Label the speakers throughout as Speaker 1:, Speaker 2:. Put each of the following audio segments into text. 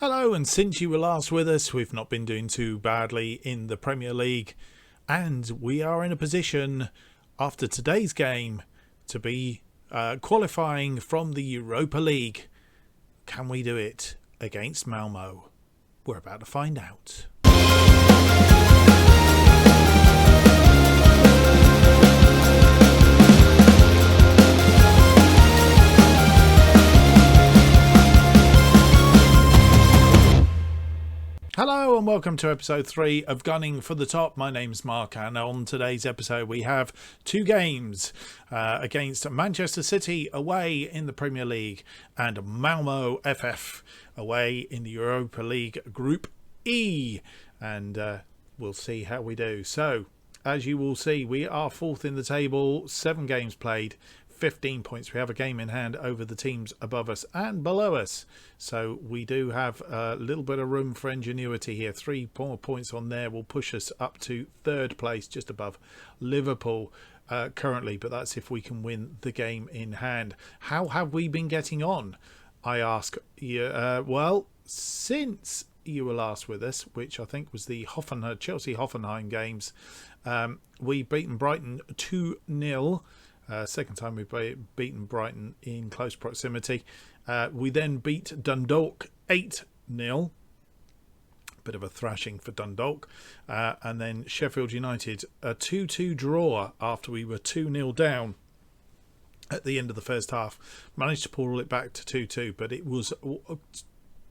Speaker 1: Hello, and since you were last with us, we've not been doing too badly in the Premier League, and we are in a position after today's game to be qualifying from the Europa League. Can we do it against Malmo? We're about to find out. Hello and welcome to episode 3 of Gunning for the Top. My name's Mark, and on today's episode we have two games against Manchester City away in the Premier League and Malmo FF away in the Europa League Group E, and we'll see how we do. So, as you will see, we are fourth in the table, 7 games played, 15 points. We have a game in hand over the teams above us and below us, so we do have a little bit of room for ingenuity here. 3 more points on there will push us up to third place, just above Liverpool currently, but that's if we can win the game in hand. How have we been getting on, I ask you? Well, since you were last with us, which I think was the Chelsea-Hoffenheim games, we've beaten Brighton 2-0. Second time we've beaten Brighton in close proximity. We then beat Dundalk 8-0. Bit of a thrashing for Dundalk. And then Sheffield United, a 2-2 draw after we were 2-0 down at the end of the first half. Managed to pull it back to 2-2, but it was,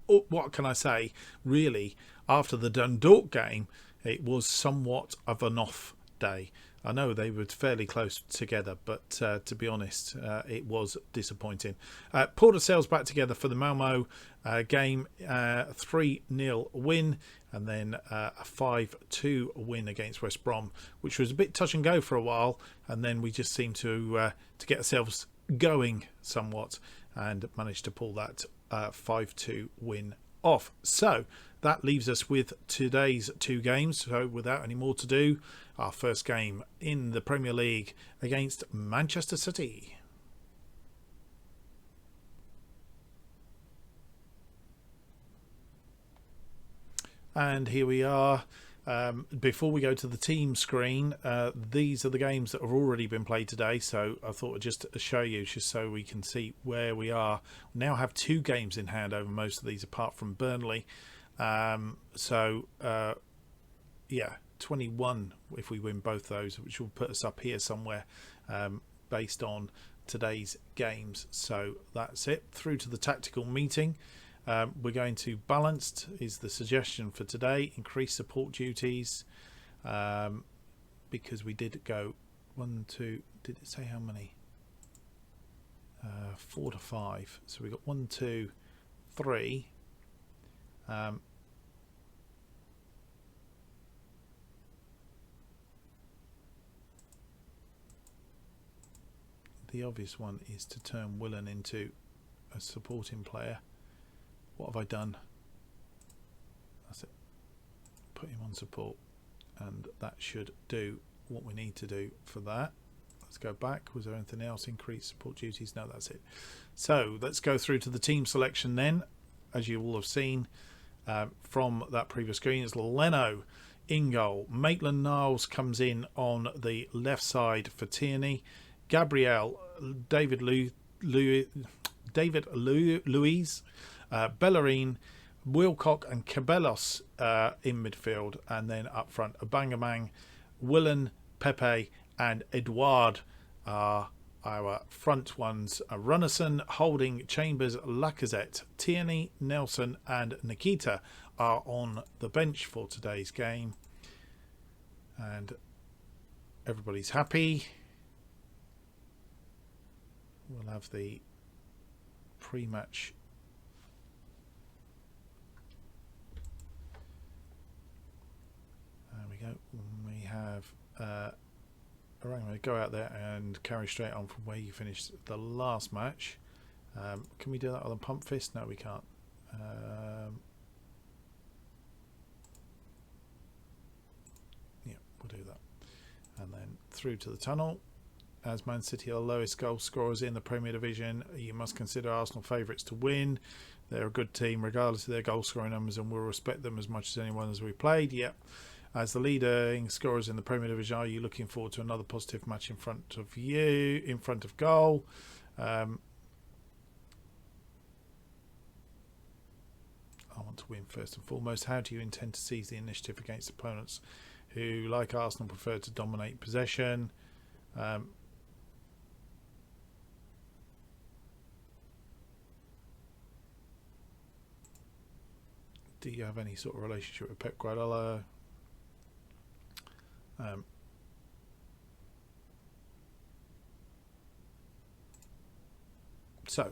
Speaker 1: what can I say, really, after the Dundalk game, it was somewhat of an off day. I know they were fairly close together, but to be honest, it was disappointing. Pulled ourselves back together for the Malmo game, 3-0 win, and then a 5-2 win against West Brom, which was a bit touch and go for a while, and then we just seemed to get ourselves going somewhat and managed to pull that 5-2 win off. So that leaves us with today's 2 games. So without any more to do, our first game in the Premier League against Manchester City. And here we are. Before we go to the team screen, these are the games that have already been played today, so I thought I'd just show you, just so we can see where we are. We now have 2 games in hand over most of these, apart from Burnley. Yeah, 21 if we win both those, which will put us up here somewhere based on today's games. So that's it. Through to the tactical meeting. We're going to balanced is the suggestion for today. Increase support duties, because we did go 1, 2. Did it say how many? 4 to 5. So we got 1, 2, 3. The obvious one is to turn Willen into a supporting player. What have I done? That's it. Put him on support, and that should do what we need to do for that. Let's go back. Was there anything else? Increase support duties? No, that's it. So let's go through to the team selection then. As you all have seen from that previous screen, it's Leno in goal. Maitland-Niles comes in on the left side for Tierney. Gabriel, David Luiz, Bellerin, Wilcock and Cabellos in midfield, and then up front Abangamang, Willen, Pepe and Edouard are our front ones. Runnison, Holding, Chambers, Lacazette, Tierney, Nelson and Nikita are on the bench for today's game, and everybody's happy. We'll have the pre-match we have I'm going to go out there and carry straight on from where you finished the last match. Can we do that with a pump fist? No, we can't. Yeah, we'll do that. And then through to the tunnel. As Man City are the lowest goal scorers in the Premier Division, you must consider Arsenal favourites to win. They're a good team regardless of their goal scoring numbers, and we'll respect them as much as anyone as we played. Yep. As the leading scorers in the Premier Division, are you looking forward to another positive match in front of you, in front of goal? I want to win first and foremost. How do you intend to seize the initiative against opponents who, like Arsenal, prefer to dominate possession? Do you have any sort of relationship with Pep Guardiola? So,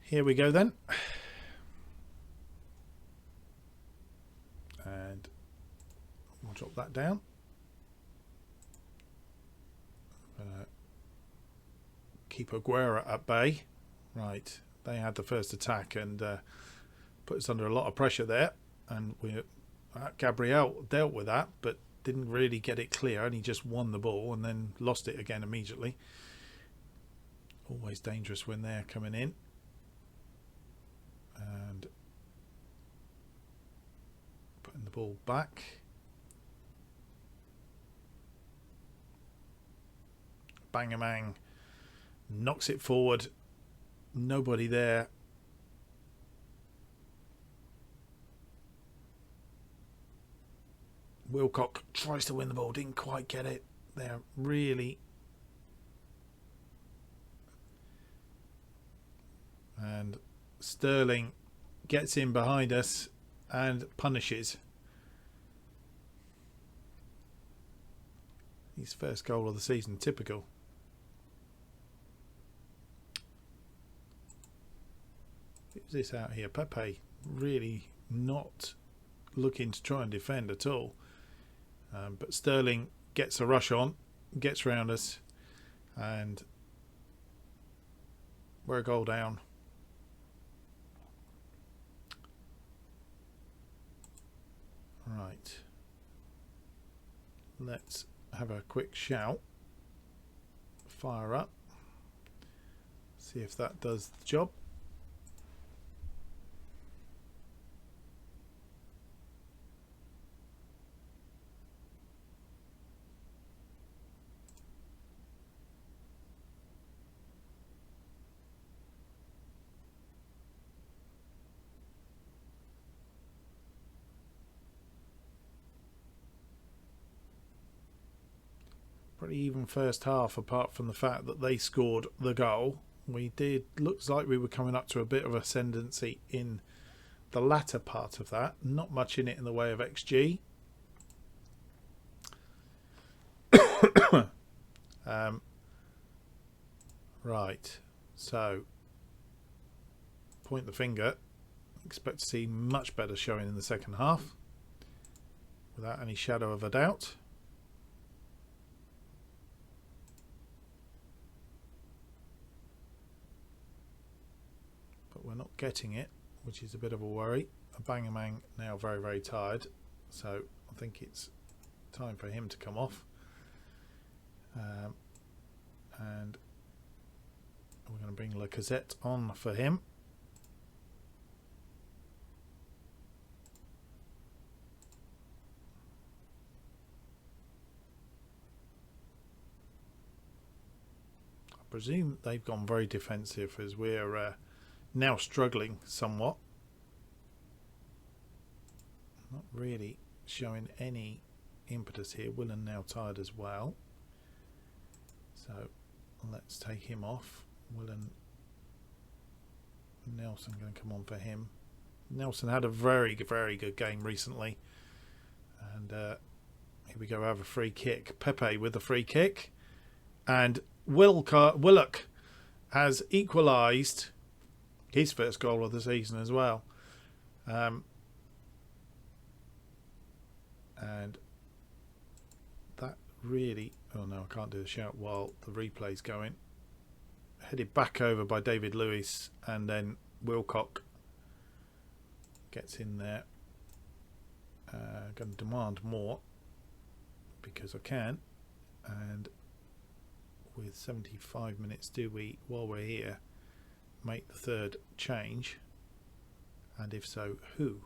Speaker 1: here we go then. And we'll drop that down. Keep Aguero at bay. Right, they had the first attack and put us under a lot of pressure there, and Gabriel dealt with that but didn't really get it clear, and he just won the ball and then lost it again immediately. Always dangerous when they're coming in. And putting the ball back. Bangamang knocks it forward. Nobody there. Wilcock tries to win the ball, didn't quite get it. They're really... And Sterling gets in behind us and punishes. His first goal of the season, typical. Who's this out here? Pepe, really not looking to try and defend at all. But Sterling gets a rush on, gets round us, and we're a goal down. Right. Let's have a quick shout. Fire up. See if that does the job. Pretty even first half, apart from the fact that they scored the goal. Looks like we were coming up to a bit of ascendancy in the latter part of that. Not much in it in the way of XG. Right, so point the finger. Expect to see much better showing in the second half, without any shadow of a doubt. We're not getting it, which is a bit of a worry. Bangamang now very, very tired, so I think it's time for him to come off. And we're going to bring Lacazette on for him. I presume they've gone very defensive as we're now struggling somewhat. Not really showing any impetus here. Willen now tired as well. So let's take him off. Willen. Nelson going to come on for him. Nelson had a very, very good game recently. And here we go, have a free kick. Pepe with the free kick. And Willock has equalised his first goal of the season as well. And that really... Oh no, I can't do the shout while the replay's going. Headed back over by David Lewis, and then Wilcock gets in there. Going to demand more because I can. And with 75 minutes do we, while we're here, make the third change? And if so, who?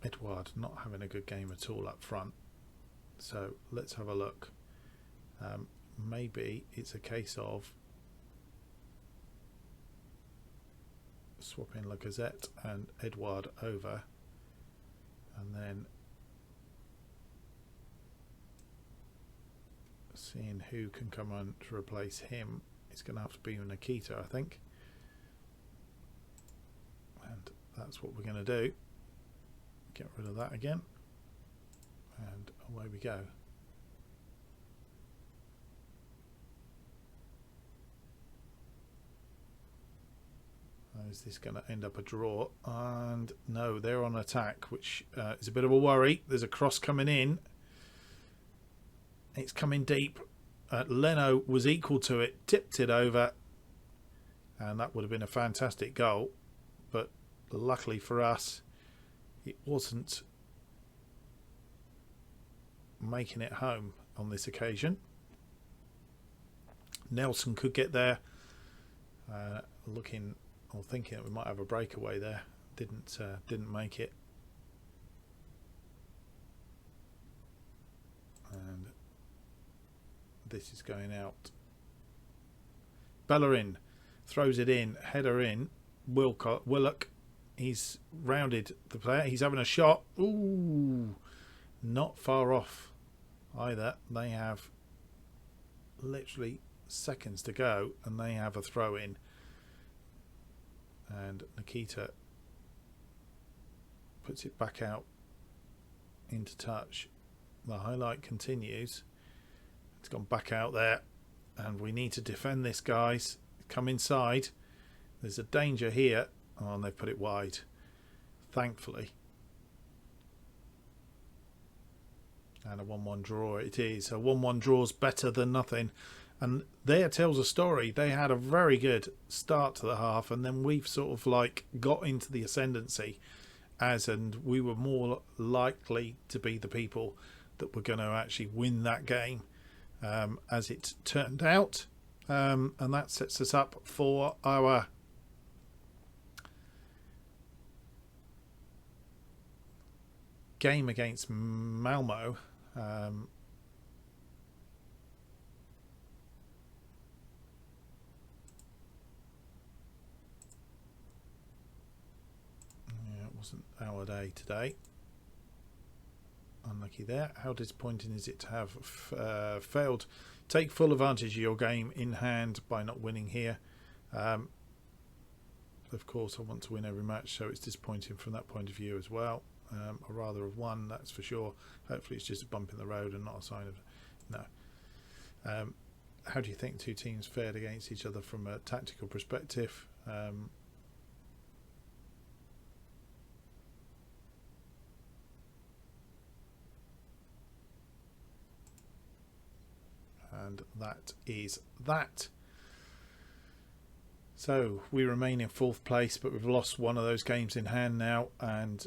Speaker 1: Edouard not having a good game at all up front. So let's have a look. Maybe it's a case of swapping Lacazette and Edouard over, and then seeing who can come on to replace him. It's going to have to be Nikita, I think. And that's what we're going to do. Get rid of that again. And away we go. Is this going to end up a draw? And no, they're on attack, which is a bit of a worry. There's a cross coming in. It's coming deep. Leno was equal to it, tipped it over, and that would have been a fantastic goal. But luckily for us, it wasn't making it home on this occasion. Nelson could get there, looking or thinking that we might have a breakaway there. Didn't make it. And this is going out. Bellerin throws it in, header in. Willock, he's rounded the player. He's having a shot. Ooh, not far off either. They have literally seconds to go, and they have a throw in. And Nikita puts it back out into touch. The highlight continues. It's gone back out there, and we need to defend this, guys. Come inside. There's a danger here. Oh, and they've put it wide, thankfully. And a 1-1 draw it is. A 1-1 draw's better than nothing. And there tells a story. They had a very good start to the half, and then we've sort of like got into the ascendancy, and we were more likely to be the people that were going to actually win that game, as it turned out. And that sets us up for our game against Malmo. It wasn't our day today. Unlucky there. How disappointing is it to have failed? Take full advantage of your game in hand by not winning here. Of course, I want to win every match, so it's disappointing from that point of view as well. I'd rather have won, that's for sure. Hopefully it's just a bump in the road and not a sign of no. How do you think two teams fared against each other from a tactical perspective? And that is that. So we remain in 4th place, but we've lost one of those games in hand now, and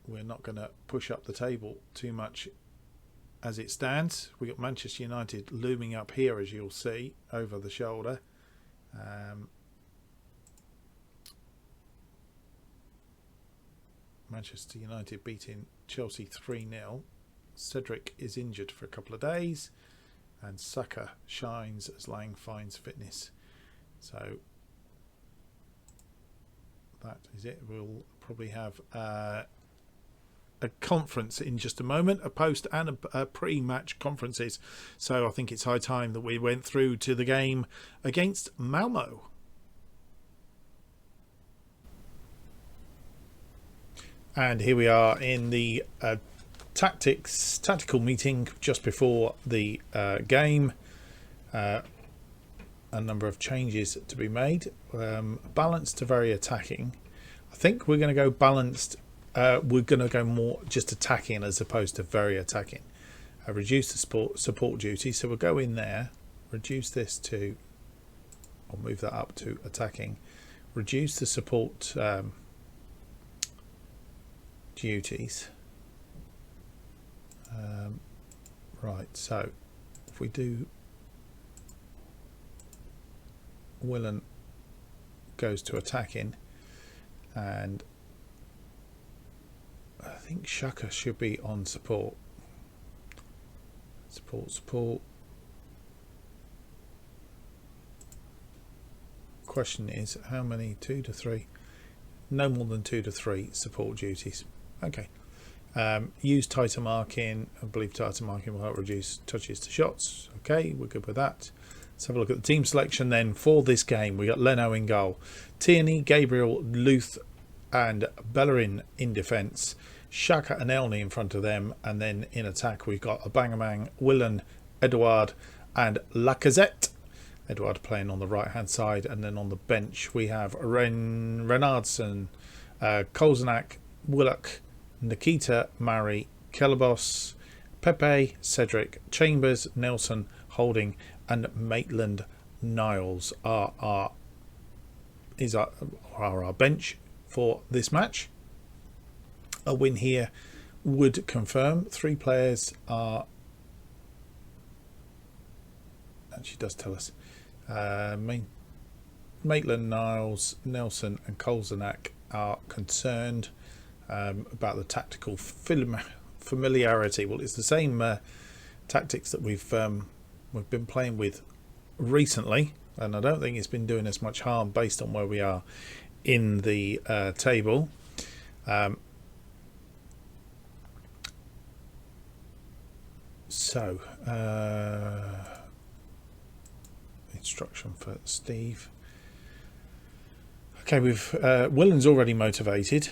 Speaker 1: we're not going to push up the table too much as it stands. We've got Manchester United looming up here, as you'll see, over the shoulder. Manchester United beating Chelsea 3-0. Cedric is injured for a couple of days, and Saka shines as Lang finds fitness. So that is it. We'll probably have a conference in just a moment, a post and a pre-match conferences. So I think it's high time that we went through to the game against Malmo. And here we are in the tactical meeting just before the game. A number of changes to be made. Balanced to very attacking. I think we're going to go balanced. We're going to go more just attacking as opposed to very attacking. Reduce the support duty. So we'll go in there. Reduce this to, I'll move that up to attacking. Reduce the support duties. Right, so if we do Willen goes to attacking, and I think Shaka should be on support. Support. Question is how many? 2 to 3. No more than 2 to 3 support duties. Okay. Use tighter marking. I believe tighter marking will help reduce touches to shots. Okay, we're good with that. Let's have a look at the team selection then for this game. We got Leno in goal, Tierney, Gabriel, Luth and Bellerin in defence, Xhaka and Elney in front of them, and then in attack we've got Abangamang, Willen, Edouard and Lacazette. Edouard playing on the right hand side, and then on the bench we have Renardson, Kozenak, Willock, Nikita, Mari, Kelabos, Pepe, Cedric, Chambers, Nelson, Holding and Maitland Niles are our bench for this match. A win here would confirm 3 players are, actually does tell us, Maitland Niles, Nelson and Kozenak are concerned about the tactical familiarity. Well, it's the same tactics that we've been playing with recently, and I don't think it's been doing us much harm based on where we are in the table. So instruction for Steve. Okay, we've Willen's already motivated.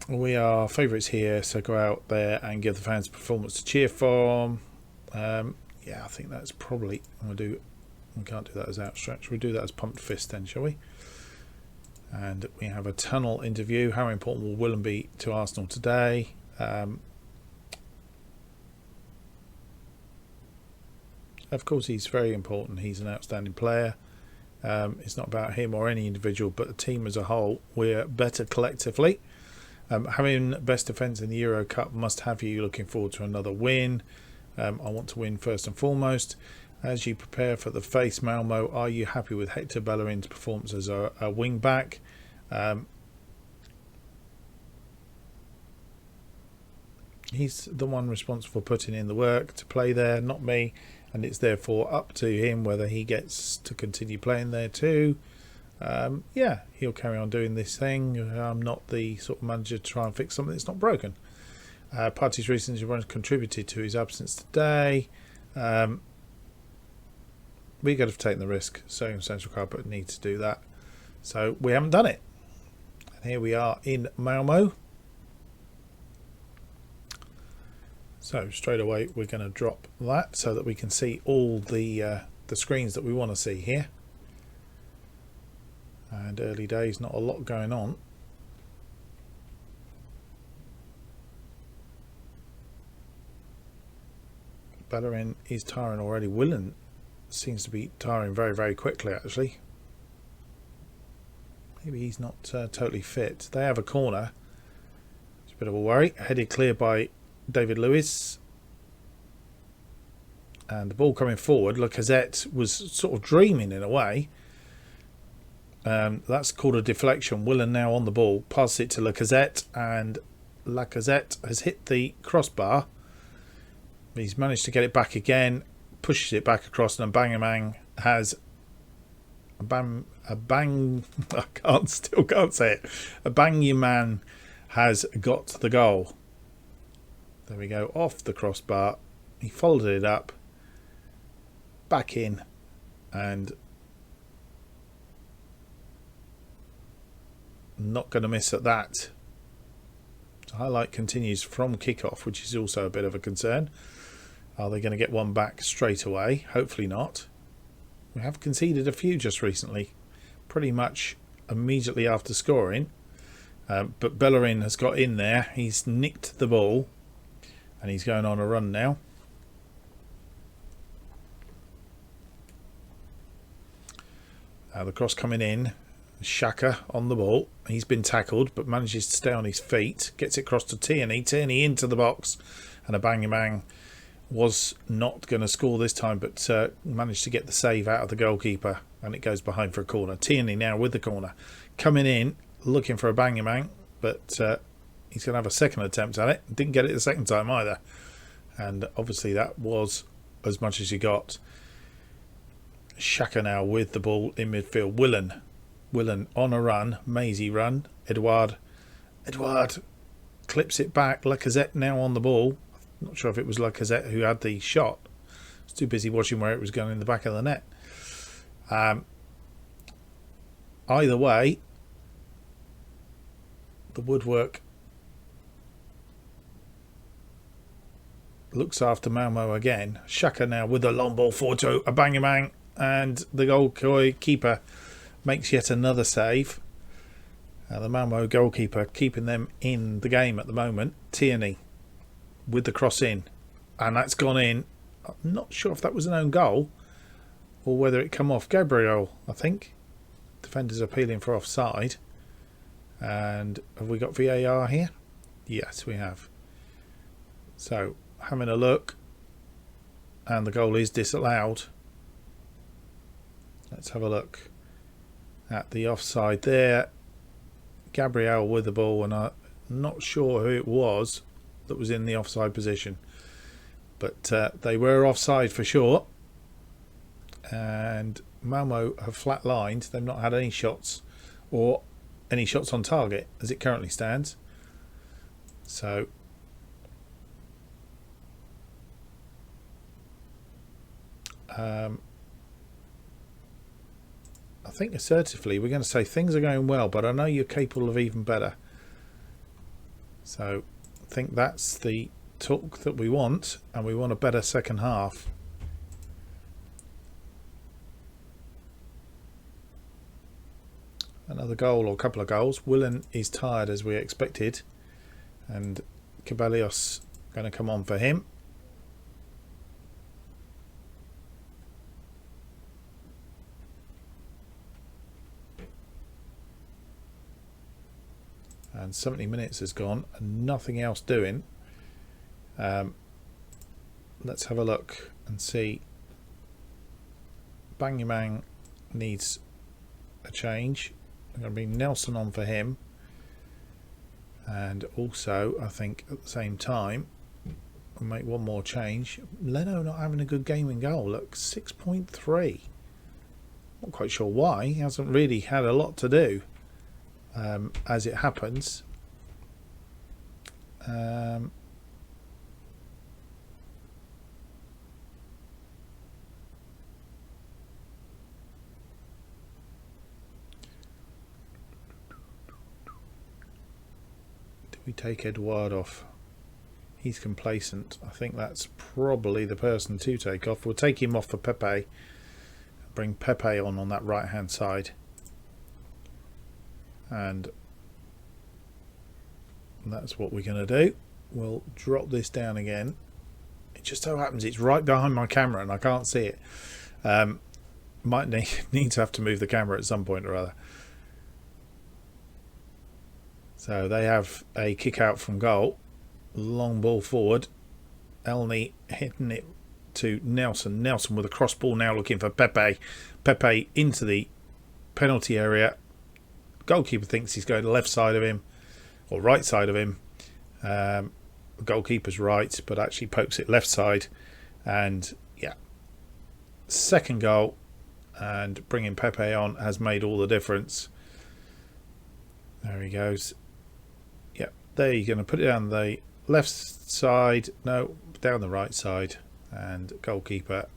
Speaker 1: We are favourites here, so go out there and give the fans a performance to cheer for. Yeah, I think that's probably, we can't do that as outstretch, we'll do that as pumped fist then, shall we? And we have a tunnel interview. How important will Willen be to Arsenal today? Of course he's very important, he's an outstanding player. It's not about him or any individual, but the team as a whole. We're better collectively. Having best defence in the Euro Cup must have you looking forward to another win. I want to win first and foremost. As you prepare for the face Malmo, are you happy with Hector Bellerin's performance as a wing back? He's the one responsible for putting in the work to play there, not me, and it's therefore up to him whether he gets to continue playing there too. Yeah, he'll carry on doing this thing. I'm not the sort of manager to try and fix something that's not broken. Parties recently contributed to his absence today. We could have taken the risk. Circumstantial carpet need to do that, so we haven't done it. And here we are in Malmo. So straight away we're going to drop that so that we can see all the screens that we want to see here. And early days, not a lot going on. Bellerin is tiring already. Willen seems to be tiring very, very quickly actually. Maybe he's not totally fit. They have a corner. It's a bit of a worry. Headed clear by David Lewis. And the ball coming forward. Lacazette was sort of dreaming in a way. That's called a deflection. Willen now on the ball. Passes it to Lacazette. And Lacazette has hit the crossbar. He's managed to get it back again. Pushes it back across. And Abangamang has... still can't say it. Abangamang has got the goal. There we go, off the crossbar. He followed it up, back in, and not going to miss at that. The highlight continues from kickoff, which is also a bit of a concern. Are they going to get one back straight away? Hopefully not. We have conceded a few just recently, pretty much immediately after scoring. But Bellerin has got in there. He's nicked the ball. And he's going on a run now. The cross coming in. Shaka on the ball. He's been tackled but manages to stay on his feet. Gets it across to Tierney. Tierney into the box. And a bang-a-bang. Was not going to score this time, but managed to get the save out of the goalkeeper, and it goes behind for a corner. Tierney now with the corner, coming in, looking for a bang-a-bang, but he's going to have a second attempt at it. Didn't get it the second time either, and obviously that was as much as he got. Shaka now with the ball in midfield. Willen on a run, mazy run. Edouard clips it back. Lacazette now on the ball. Not sure if it was Lacazette who had the shot. I was too busy watching where it was going in the back of the net. Either way, the woodwork looks after Malmo again. Shaka now with a long ball forward to a bang-a-bang, and the goalkeeper makes yet another save. The Malmo goalkeeper keeping them in the game at the moment. Tierney with the cross in, and that's gone in. I'm not sure if that was an own goal or whether it come off. Gabriel, I think. Defenders appealing for offside. And have we got VAR here? Yes, we have. So having a look, and the goal is disallowed. Let's have a look at the offside there. Gabriel with the ball, and I'm not sure who it was that was in the offside position, but they were offside for sure. And Malmo have flatlined. They've not had any shots or any shots on target as it currently stands. So I think assertively we're going to say things are going well, but I know you're capable of even better. So I think that's the talk that we want, and we want a better second half. Another goal or a couple of goals. Willen is tired as we expected, and Cabellos going to come on for him. And 70 minutes has gone and nothing else doing. Let's have a look and see. Bang needs a change. I'm going to bring Nelson on for him. And also, I think at the same time, we'll make one more change. Leno not having a good game in goal. Look, 6.3. Not quite sure why. He hasn't really had a lot to do. As it happens, do we take Edouard off? He's complacent. I think that's probably the person to take off. We'll take him off for Pepe. Bring Pepe on that right hand side. And that's what we're going to do. We'll drop this down again. It just so happens it's right behind my camera and I can't see it. Might need to have to move the camera at some point or other. So they have a kick out from goal. Long ball forward. Elney hitting it to Nelson. Nelson with a cross ball now looking for Pepe. Pepe into the penalty area. Goalkeeper thinks he's going to the left side of him or right side of him. The goalkeeper's right, but actually pokes it left side. And yeah, second goal, and bringing Pepe on has made all the difference. There he goes. Yeah, there you're going to put it down the left side. No, down the right side. And goalkeeper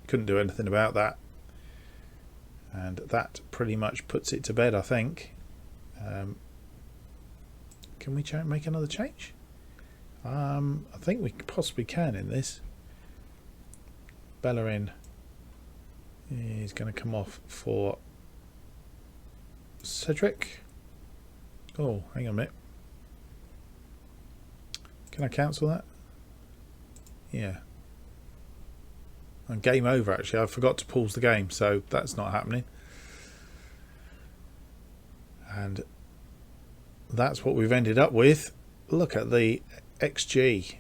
Speaker 1: couldn't do anything about that. And that pretty much puts it to bed, I think. Can we make another change? I think we possibly can in this. Bellerin is going to come off for Cedric. Oh, hang on a minute. Can I cancel that? Yeah. And game over, actually. I forgot to pause the game, so that's not happening. And that's what we've ended up with. Look at the XG.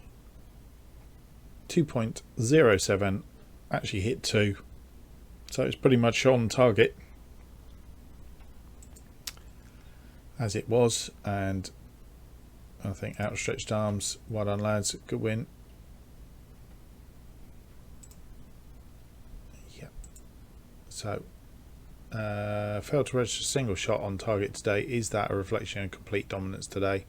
Speaker 1: 2.07, actually hit 2. So it's pretty much on target as it was. And I think outstretched arms, well done lads, good win. Yeah. So failed to register a single shot on target today. Is that a reflection of complete dominance today?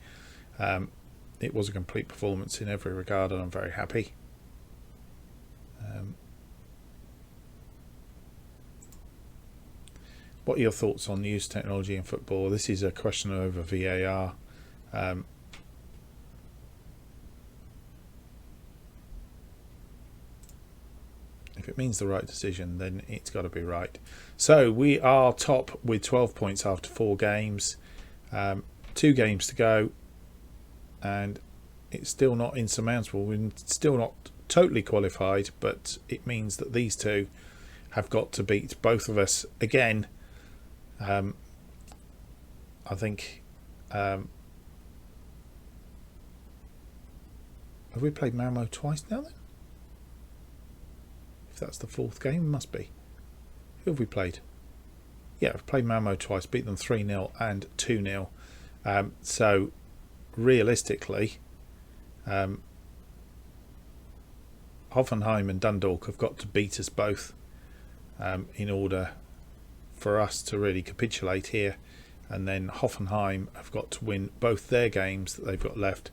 Speaker 1: It was a complete performance in every regard, and I'm very happy. What are your thoughts on use technology in football? This is a question over VAR. If it means the right decision, then it's got to be right. So we are top with 12 points after 4 games. 2 games to go, and it's still not insurmountable. We're still not totally qualified, but it means that these two have got to beat both of us again. I think have we played Malmo twice now then? If that's the 4th game, it must be. Who have we played? Yeah, we've played Malmo twice, beat them 3-0 and 2-0. So realistically, Hoffenheim and Dundalk have got to beat us both in order for us to really capitulate here, and then Hoffenheim have got to win both their games that they've got left,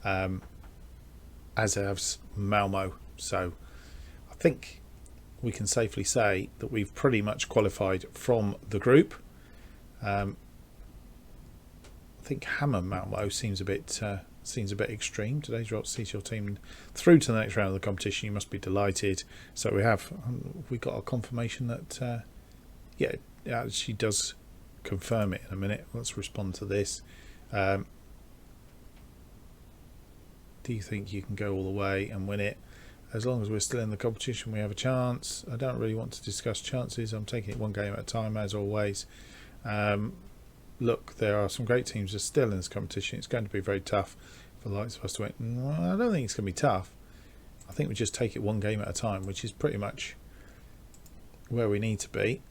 Speaker 1: as has Malmo. So I think we can safely say that we've pretty much qualified from the group. I think Hammer Malmo seems a bit extreme. Today's result sees your team through to the next round of the competition. You must be delighted. So we got a confirmation that yeah, it actually does confirm it in a minute. Let's respond to this. Do you think you can go all the way and win it? As long as we're still in the competition, we have a chance. I don't really want to discuss chances. I'm taking it one game at a time, as always. Look, there are some great teams that are still in this competition. It's going to be very tough for the likes of us to win. Well, I don't think it's going to be tough. I think we just take it one game at a time, which is pretty much where we need to be.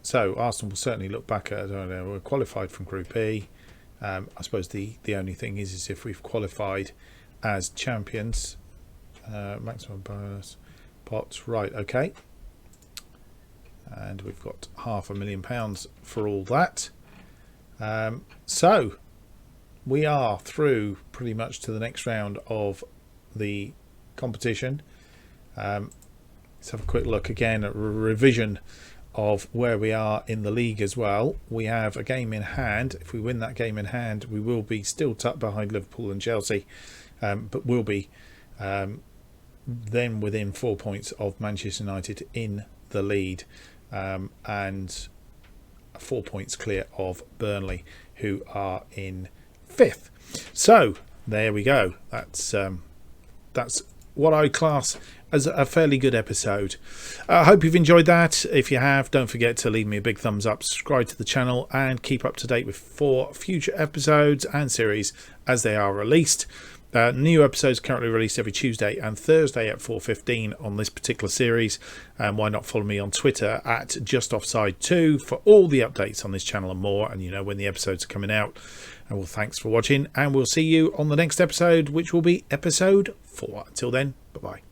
Speaker 1: So Arsenal will certainly look back at, I don't know, we're qualified from Group E. I suppose the only thing is if we've qualified as champions. Maximum bonus pots, right, okay. And we've got £500,000 for all that. So we are through pretty much to the next round of the competition. Let's have a quick look again at a revision of where we are in the league as well. We have a game in hand. If we win that game in hand, we will be still tucked behind Liverpool and Chelsea, but we'll be then within 4 points of Manchester United in the lead, and 4 points clear of Burnley, who are in 5th. So there we go. That's what I class as a fairly good episode. I hope you've enjoyed that. If you have, don't forget to leave me a big thumbs up, subscribe to the channel, and keep up to date with 4 future episodes and series as they are released. New episodes currently released every Tuesday and Thursday at 4:15 on this particular series. And why not follow me on Twitter at JustOffside2 for all the updates on this channel and more, and you know when the episodes are coming out. And well, thanks for watching, and we'll see you on the next episode, which will be episode 4. Until then, bye bye.